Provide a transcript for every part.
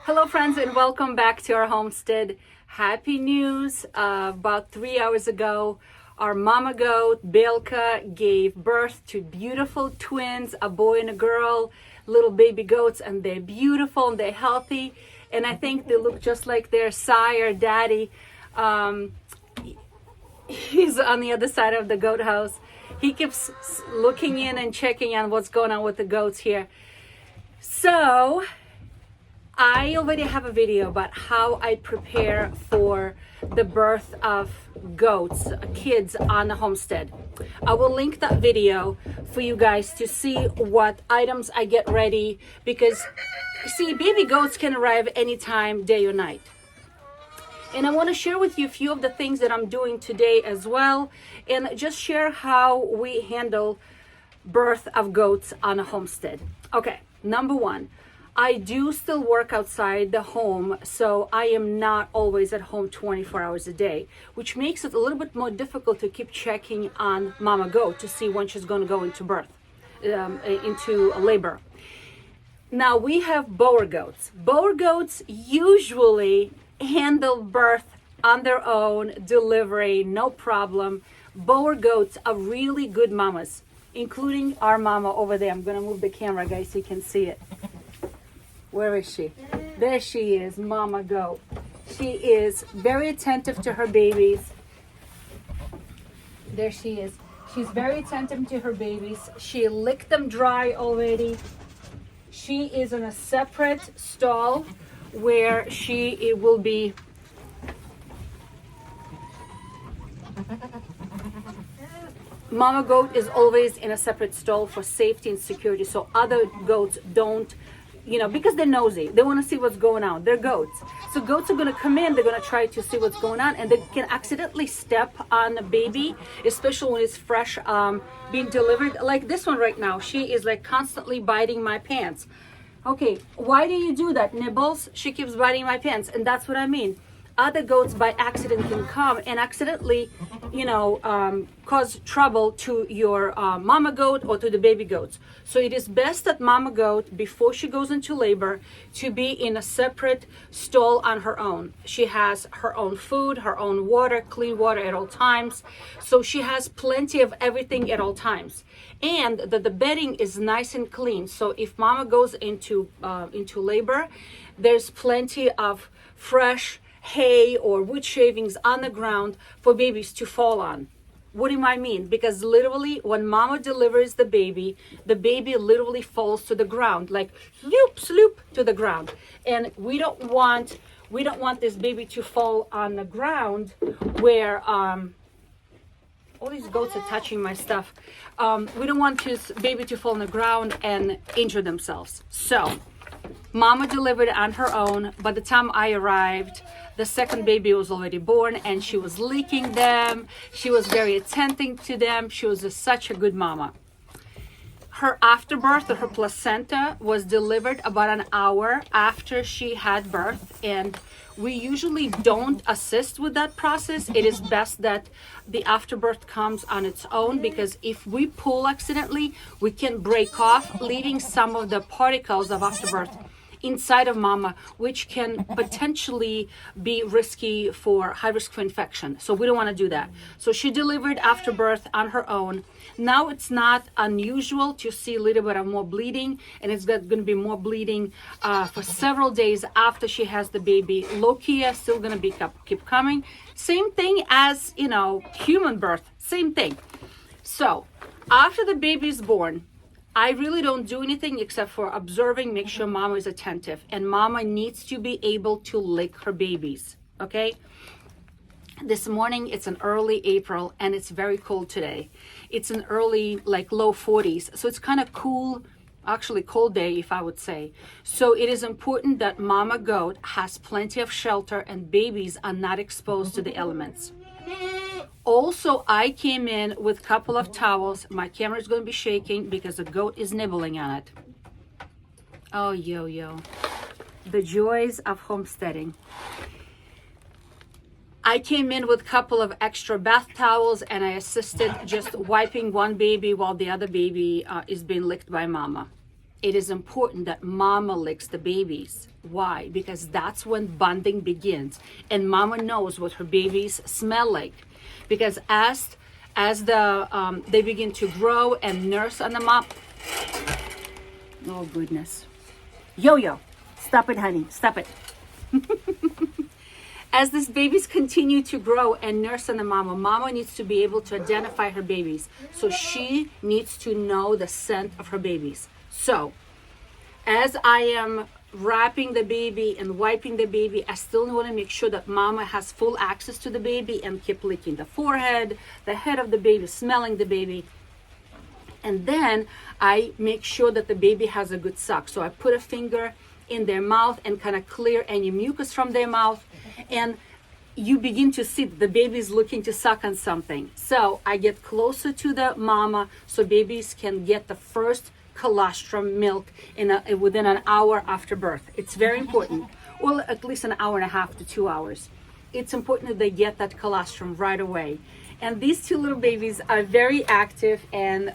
Hello friends and welcome back to our homestead. Happy news. About 3 hours ago, our mama goat, Belka, gave birth to beautiful twins, a boy and a girl, little baby goats, and they're beautiful and they're healthy. And I think they look just like their sire, daddy. He's on the other side of the goat house. He keeps looking in and checking on what's going on with the goats here. So I already have a video about how I prepare for the birth of goats, kids on the homestead. I will link that video for you guys to see what items I get ready, because see, baby goats can arrive anytime, day or night. And I want to share with you a few of the things that I'm doing today as well, and just share how we handle birth of goats on a homestead. Okay, number one, I do still work outside the home, so I am not always at home 24 hours a day, which makes it a little bit more difficult to keep checking on mama goat to see when she's going to go into birth, into labor. Now we have boer goats. Boer goats usually handle birth on their own, delivery, no problem. Boer goats are really good mamas, including our mama over there. I'm going to move the camera, guys, so you can see it. Where is she? There she is, mama goat. She is very attentive to her babies. There she is. She's very attentive to her babies. She licked them dry already. She is in a separate stall where it will be mama goat is always in a separate stall for safety and security, so other goats don't, because they're nosy. They want to see what's going on. They're goats. So goats are going to come in, they're going to try to see what's going on, and they can accidentally step on a baby, especially when it's fresh, being delivered. Like this one right now, she is like constantly biting my pants. Okay, why do you do that, Nibbles? She keeps biting my pants, and that's what I mean. Other goats by accident can come and accidentally, cause trouble to your mama goat or to the baby goats. So it is best that mama goat, before she goes into labor, to be in a separate stall on her own. She has her own food, her own water, clean water at all times. So she has plenty of everything at all times. And the bedding is nice and clean. So if mama goes into labor, there's plenty of fresh hay or wood shavings on the ground for babies to fall on. What do I mean? Because literally when mama delivers the baby literally falls to the ground, like sloop to the ground. And we don't want this baby to fall on the ground where all these goats are touching my stuff. We don't want this baby to fall on the ground and injure themselves. So mama delivered on her own. By the time I arrived, the second baby was already born, and she was licking them. She was very attentive to them. She was such a good mama. Her afterbirth, or her placenta, was delivered about an hour after she had birth, and we usually don't assist with that process. It is best that the afterbirth comes on its own, because if we pull accidentally, we can break off, leaving some of the particles of afterbirth inside of mama, which can potentially be high risk for infection. So we don't want to do that. So she delivered after birth on her own. Now it's not unusual to see a little bit of more bleeding, and it's going to be more bleeding for several days after she has the baby. Lochia still going to keep coming. Same thing as, human birth, same thing. So after the baby is born, I really don't do anything except for observing, make sure mama is attentive. And mama needs to be able to lick her babies, okay? This morning, it's an early April, and it's very cold today. It's an early, low 40s. So it's kind of cool, actually cold day, if I would say. So it is important that mama goat has plenty of shelter and babies are not exposed to the elements. Also, I came in with a couple of towels. My camera is going to be shaking because the goat is nibbling on it. Oh, yo. The joys of homesteading. I came in with a couple of extra bath towels, and I assisted just wiping one baby while the other baby is being licked by mama. it is important that mama licks the babies. Why? Because that's when bonding begins, and mama knows what her babies smell like. Because as they begin to grow and nurse on the mom, oh goodness, yo, stop it, honey, stop it. As these babies continue to grow and nurse on the mama needs to be able to identify her babies. So she needs to know the scent of her babies. So as I am wrapping the baby and wiping the baby, I still want to make sure that mama has full access to the baby and keep licking the forehead, the head of the baby, smelling the baby. And then I make sure that the baby has a good suck. So I put a finger in their mouth and kind of clear any mucus from their mouth, and you begin to see the baby is looking to suck on something. So I get closer to the mama so babies can get the first colostrum milk within an hour after birth. It's very important. Well, at least an hour and a half to 2 hours. It's important that they get that colostrum right away. And these two little babies are very active, and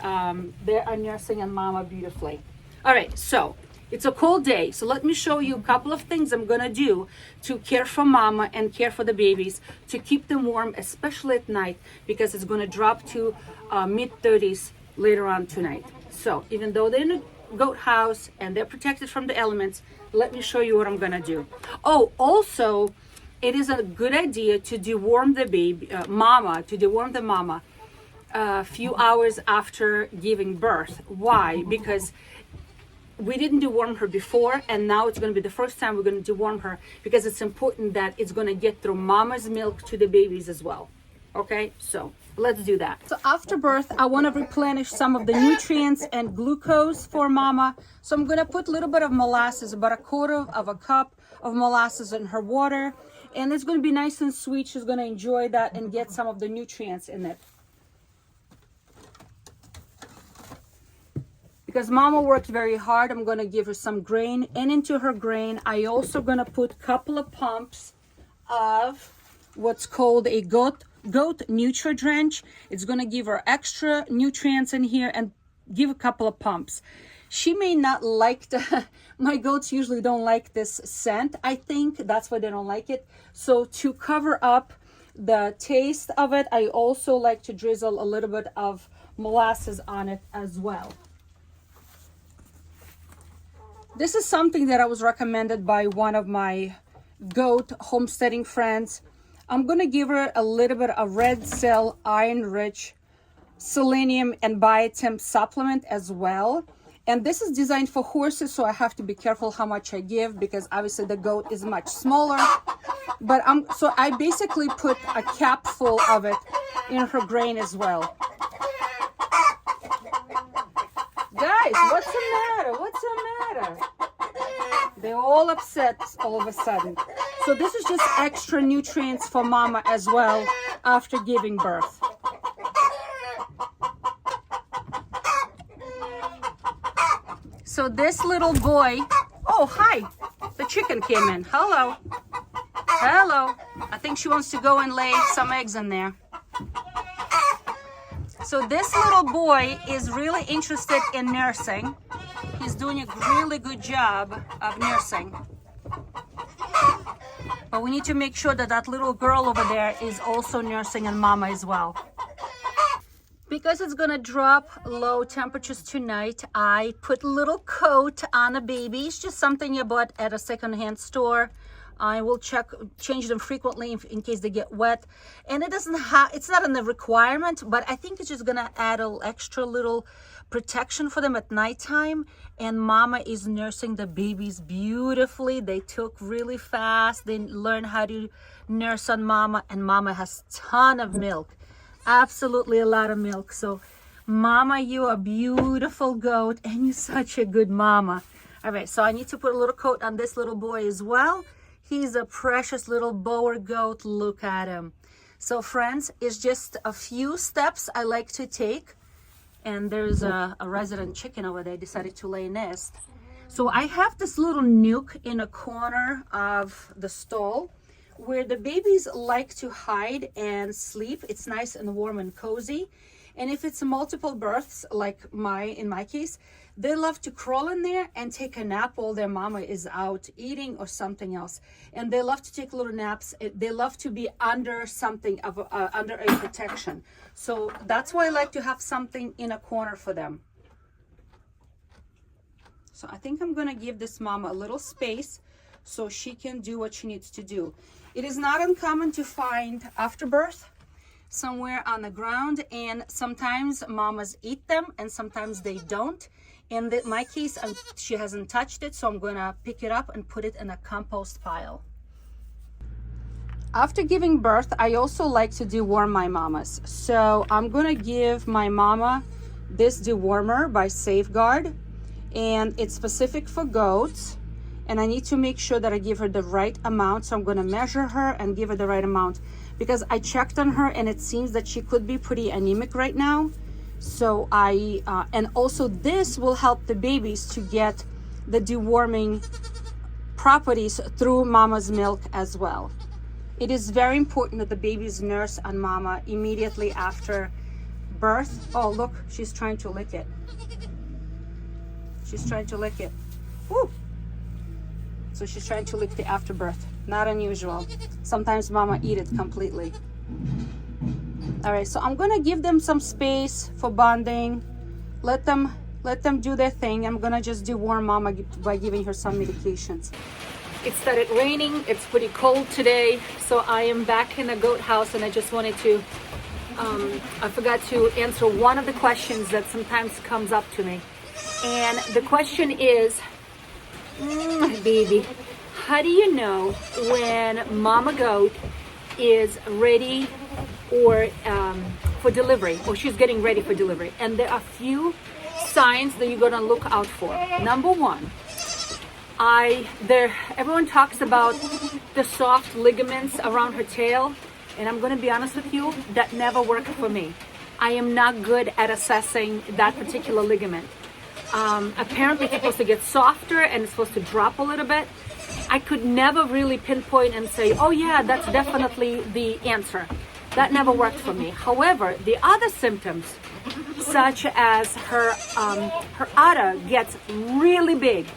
they are nursing on mama beautifully. All right, so it's a cold day, so let me show you a couple of things I'm gonna do to care for mama and care for the babies to keep them warm, especially at night, because it's gonna drop to mid-30s later on tonight. So even though they're in a goat house and they're protected from the elements, let me show you what I'm gonna do. Oh, also, it is a good idea to deworm the baby, mama a few hours after giving birth. Why? Because we didn't deworm her before, and now it's going to be the first time we're going to deworm her, because it's important that it's going to get through mama's milk to the babies as well. Okay, so let's do that. So after birth, I want to replenish some of the nutrients and glucose for mama. So I'm going to put a little bit of molasses, about a quarter of a cup of molasses in her water, and it's going to be nice and sweet. She's going to enjoy that and get some of the nutrients in it. Because mama worked very hard, I'm going to give her some grain, and into her grain I also going to put a couple of pumps of what's called a goat Nutri-Drench. It's going to give her extra nutrients in here, and give a couple of pumps. She may not like my goats usually don't like this scent. I think that's why they don't like it. So to cover up the taste of it, I also like to drizzle a little bit of molasses on it as well. This is something that I was recommended by one of my goat homesteading friends. I'm going to give her a little bit of red cell iron-rich selenium and biotin supplement as well. And this is designed for horses, so I have to be careful how much I give, because obviously the goat is much smaller. But so I basically put a capful of it in her grain as well. Guys, what's the matter? What's the matter? They're all upset all of a sudden. So this is just extra nutrients for mama as well after giving birth. So this little boy, oh, hi, the chicken came in. Hello. Hello. I think she wants to go and lay some eggs in there. So this little boy is really interested in nursing. He's doing a really good job of nursing. But we need to make sure that that little girl over there is also nursing and mama as well. Because it's gonna drop low temperatures tonight, I put a little coat on the baby. It's just something you bought at a secondhand store. I will change them frequently in case they get wet. And it's not in the requirement, but I think it's just gonna add a extra little protection for them at nighttime. And mama is nursing the babies beautifully. They took really fast. They learn how to nurse on mama, and mama has a ton of milk. Absolutely a lot of milk. So mama, you are a beautiful goat, and you're such a good mama. All right, so I need to put a little coat on this little boy as well. He's a precious little Boer goat. Look at him. So friends, it's just a few steps I like to take. And there's a resident chicken over there decided to lay a nest. So I have this little nook in a corner of the stall where the babies like to hide and sleep. It's nice and warm and cozy. And if it's multiple births, like in my case, they love to crawl in there and take a nap while their mama is out eating or something else. And they love to take little naps. They love to be under something under a protection. So that's why I like to have something in a corner for them. So I think I'm gonna give this mama a little space so she can do what she needs to do. It is not uncommon to find afterbirth somewhere on the ground, and sometimes mamas eat them and sometimes they don't. In my case, she hasn't touched it, so I'm gonna pick it up and put it in a compost pile. After giving birth, I also like to deworm my mamas. So I'm gonna give my mama this dewormer by Safeguard, and it's specific for goats. And I need to make sure that I give her the right amount. So I'm gonna measure her and give her the right amount, because I checked on her and it seems that she could be pretty anemic right now. So and also this will help the babies to get the deworming properties through mama's milk as well. It is very important that the babies nurse on mama immediately after birth. Oh, look, she's trying to lick it. She's trying to lick it. Woo! So she's trying to lick the afterbirth. Not unusual. Sometimes mama eat it completely. All right, so I'm gonna give them some space for bonding. Let them do their thing. I'm gonna just deworm mama by giving her some medications. It started raining. It's pretty cold today, so I am back in the goat house, and I just wanted to I forgot to answer one of the questions that sometimes comes up to me. And the question is, baby, how do you know when mama goat is ready or for delivery, or she's getting ready for delivery? And there are a few signs that you're gonna look out for. Number one, everyone talks about the soft ligaments around her tail, and I'm gonna be honest with you, that never worked for me. I am not good at assessing that particular ligament. Apparently it's supposed to get softer and it's supposed to drop a little bit. I could never really pinpoint and say, oh yeah, that's definitely the answer. That never worked for me. However, the other symptoms, such as her udder gets really big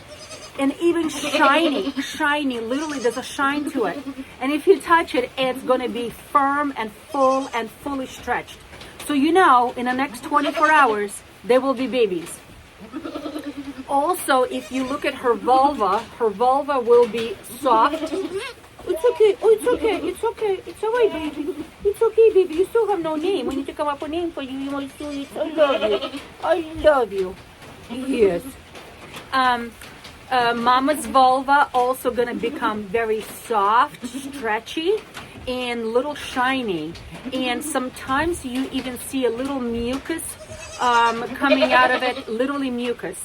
and even shiny, literally there's a shine to it. And if you touch it, it's gonna be firm and full and fully stretched. So you know, in the next 24 hours, there will be babies. Also, if you look at her vulva will be soft. It's okay, oh, it's okay, it's okay, it's all right, baby. It's okay, baby, you still have no name. We need to come up with a name for you, you know, sweet. I love you. I love you. Yes. Mama's vulva also gonna become very soft, stretchy, and little shiny. And sometimes you even see a little mucus coming out of it, literally mucus.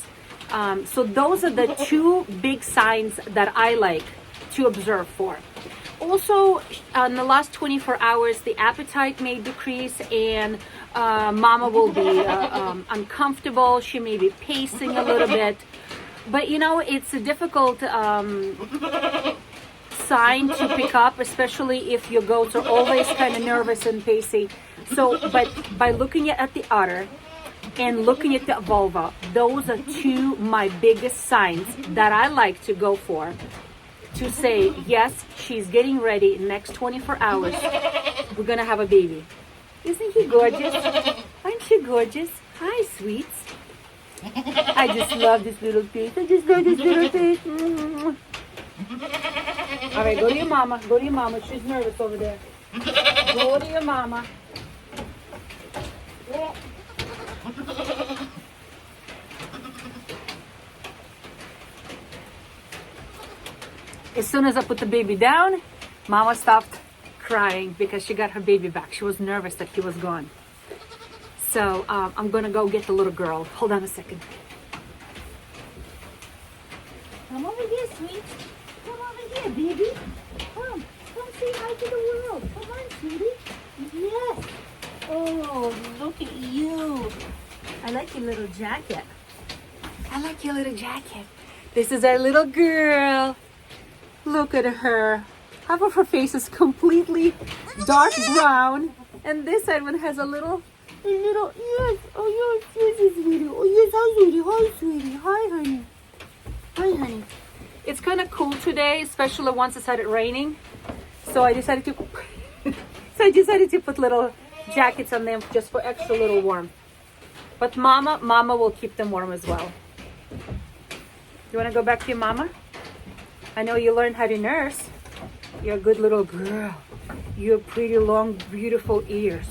So those are the two big signs that I like to observe for. Also, in the last 24 hours, the appetite may decrease, and mama will be uncomfortable. She may be pacing a little bit. But you know, it's a difficult sign to pick up, especially if your goats are always kind of nervous and pacey. So, but by looking at the udder and looking at the vulva, those are two my biggest signs that I like to go for, to say, yes, she's getting ready. In the next 24 hours, we're gonna have a baby. Isn't he gorgeous? Aren't you gorgeous? Hi, sweets. I just love this little face. I just love this little face. All right, go to your mama. Go to your mama. She's nervous over there. Go to your mama. Yeah. As soon as I put the baby down, mama stopped crying because she got her baby back. She was nervous that he was gone. So I'm gonna go get the little girl. Hold on a second. Come over here, sweet. Come over here, baby. Come say hi to the world. Come on, sweetie. Yes. Oh, look at you. I like your little jacket. I like your little jacket. This is our little girl. Look at her. Half of her face is completely dark brown, and this side one has a little little, yes, oh yes, sweetie. Oh yes, hi sweetie, hi honey. Hi honey. It's kind of cool today, especially once it started raining. So I decided to put little jackets on them just for extra little warm. But mama will keep them warm as well. You want to go back to your mama? I know you learned how to nurse. You're a good little girl. You have pretty long, beautiful ears.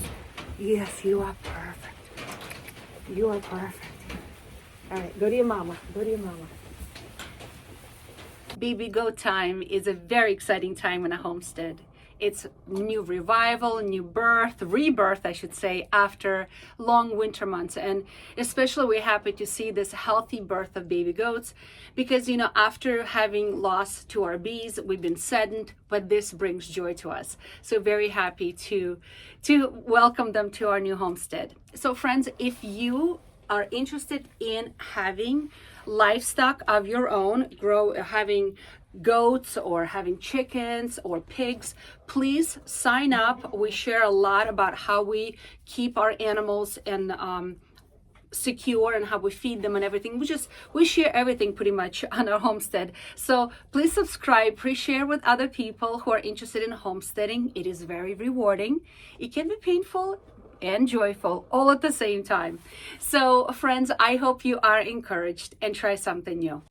Yes, you are perfect. You are perfect. All right, go to your mama. Go to your mama. Baby goat time is a very exciting time in a homestead. It's new revival, new birth, rebirth, I should say, after long winter months. And especially we're happy to see this healthy birth of baby goats because, you know, after having loss to our bees, we've been saddened, but this brings joy to us. So very happy to welcome them to our new homestead. So friends, if you are interested in having livestock of your own, having goats or having chickens or pigs, please sign up. We share a lot about how we keep our animals and secure and how we feed them and everything. We share everything pretty much on our homestead. So please subscribe, please share with other people who are interested in homesteading. It is very rewarding. It can be painful and joyful all at the same time. So friends, I hope you are encouraged and try something new.